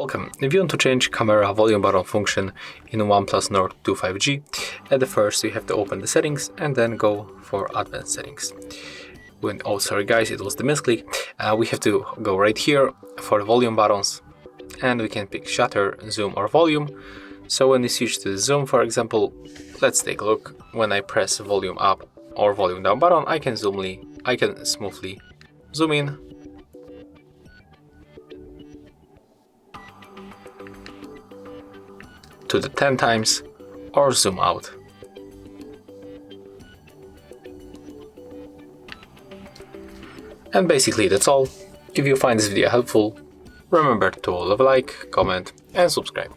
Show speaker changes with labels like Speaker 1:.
Speaker 1: Welcome. If you want to change camera volume button function in OnePlus Nord 2 5G, at the first you have to open the settings and then go for advanced settings. Oh sorry guys, it was the misclick. We have to go right here for the volume buttons and we can pick shutter, zoom or volume. So when we switch to the zoom, for example, let's take a look. When I press volume up or volume down button, I can smoothly zoom in to the 10 times or zoom out. And basically that's all. If you find this video helpful, remember to leave a like, comment and subscribe.